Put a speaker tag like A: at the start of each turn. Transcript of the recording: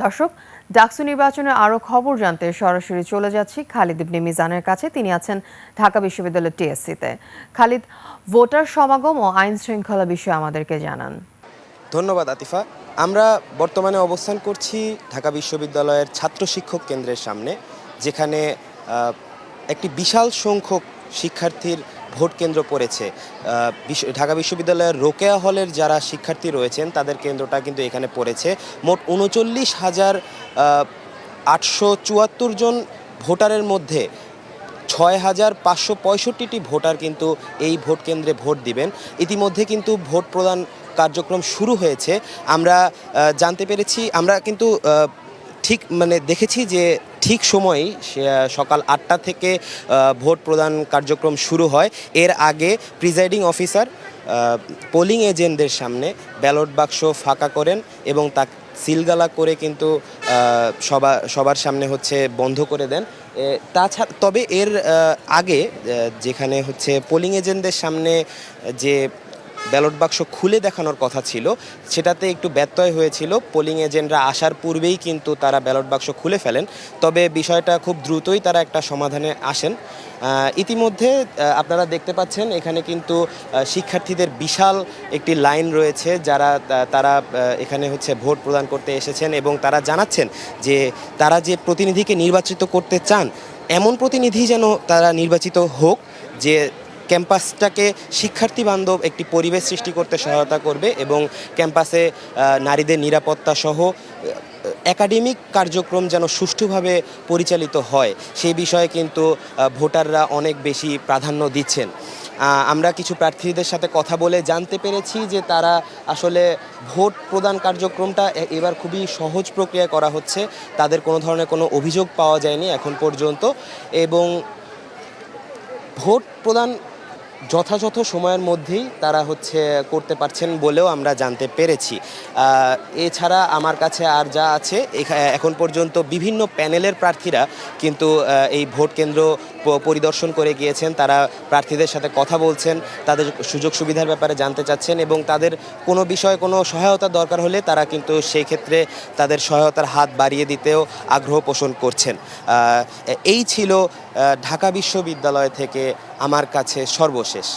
A: দর্শক, ডাকসু নির্বাচনের আরও খবর জানতে সরাসরি চলে যাচ্ছি খালিদ ইবনে মিজানের কাছে। তিনি আছেন ঢাকা বিশ্ববিদ্যালয়ের টিএসসিতে। খালিদ, ভোটার সমাগম ও আইন শৃঙ্খলা বিষয়ে আমাদেরকে জানান।
B: ধন্যবাদ আতিফা। আমরা বর্তমানে অবস্থান করছি ঢাকা বিশ্ববিদ্যালয়ের ছাত্র শিক্ষক কেন্দ্রের সামনে, যেখানে একটি বিশাল সংখ্যক শিক্ষার্থীর ভোট কেন্দ্র পড়েছে। ঢাকা বিশ্ববিদ্যালয়ের রোকেয়া হলের যারা শিক্ষার্থী রয়েছেন তাদের কেন্দ্রটা কিন্তু এখানে পড়েছে। মোট ৩৯,৮৭৪ জন ভোটারের মধ্যে ৬,৫৬৫টি ভোটার কিন্তু এই ভোট কেন্দ্রে ভোট দিবেন। ইতিমধ্যে কিন্তু ভোট প্রদান কার্যক্রম শুরু হয়েছে। আমরা জানতে পেরেছি, আমরা কিন্তু ঠিক দেখেছি যে ঠিক সময়েই সকাল ৮টা থেকে ভোট প্রদান কার্যক্রম শুরু হয়। এর আগে প্রিজাইডিং অফিসার পোলিং এজেন্টদের সামনে ব্যালট বাক্স ফাঁকা করেন এবং তা সিলগালা করে কিন্তু সবার সামনে বন্ধ করে দেন। তাছাড়া তবে এর আগে যেখানে পোলিং এজেন্টদের সামনে যে ব্যালট বাক্স খুলে দেখানোর কথা ছিল, সেটাতে একটু ব্যত্যয় হয়েছিল। পোলিং এজেন্টরা আসার পূর্বেই কিন্তু তারা ব্যালট বাক্স খুলে ফেলেন। তবে বিষয়টা খুব দ্রুতই তারা একটা সমাধানে আসেন। ইতিমধ্যে আপনারা দেখতে পাচ্ছেন এখানে কিন্তু শিক্ষার্থীদের বিশাল একটি লাইন রয়েছে, তারা এখানে ভোট প্রদান করতে এসেছেন এবং তারা জানাচ্ছেন যে তারা যে প্রতিনিধিকে নির্বাচিত করতে চান, এমন প্রতিনিধি যেন তারা নির্বাচিত হোক যে ক্যাম্পাসটাকে শিক্ষার্থী বান্ধব একটি পরিবেশ সৃষ্টি করতে সহায়তা করবে এবং ক্যাম্পাসে নারীদের নিরাপত্তা সহ একাডেমিক কার্যক্রম যেন সুষ্ঠুভাবে পরিচালিত হয়, সেই বিষয়ে কিন্তু ভোটাররা অনেক বেশি প্রাধান্য দিচ্ছেন। আমরা কিছু প্রার্থীদের সাথে কথা বলে জানতে পেরেছি যে তারা আসলে ভোট প্রদান কার্যক্রমটা এবার খুবই সহজ প্রক্রিয়ায় করা হচ্ছে। তাদের কোনো ধরনের কোনো অভিযোগ পাওয়া যায়নি এখন পর্যন্ত এবং ভোট প্রদান যথাযথ সময়ের মধ্যেই তারা করতে পারছেন বলেও আমরা জানতে পেরেছি। এছাড়া আমার কাছে আর যা আছে, এখন পর্যন্ত বিভিন্ন প্যানেলের প্রার্থীরা কিন্তু এই ভোট কেন্দ্র পরিদর্শন করে গিয়েছেন। তারা প্রার্থীদের সাথে কথা বলছেন, তাদের সুযোগ সুবিধার ব্যাপারে জানতে চাচ্ছেন এবং তাদের কোনো বিষয়ে কোনো সহায়তা দরকার হলে তারা কিন্তু সেই ক্ষেত্রে তাদের সহায়তার হাত বাড়িয়ে দিতেও আগ্রহ পোষণ করছেন। এই ছিল ঢাকা বিশ্ববিদ্যালয় থেকে আমার কাছে সর্বশেষ।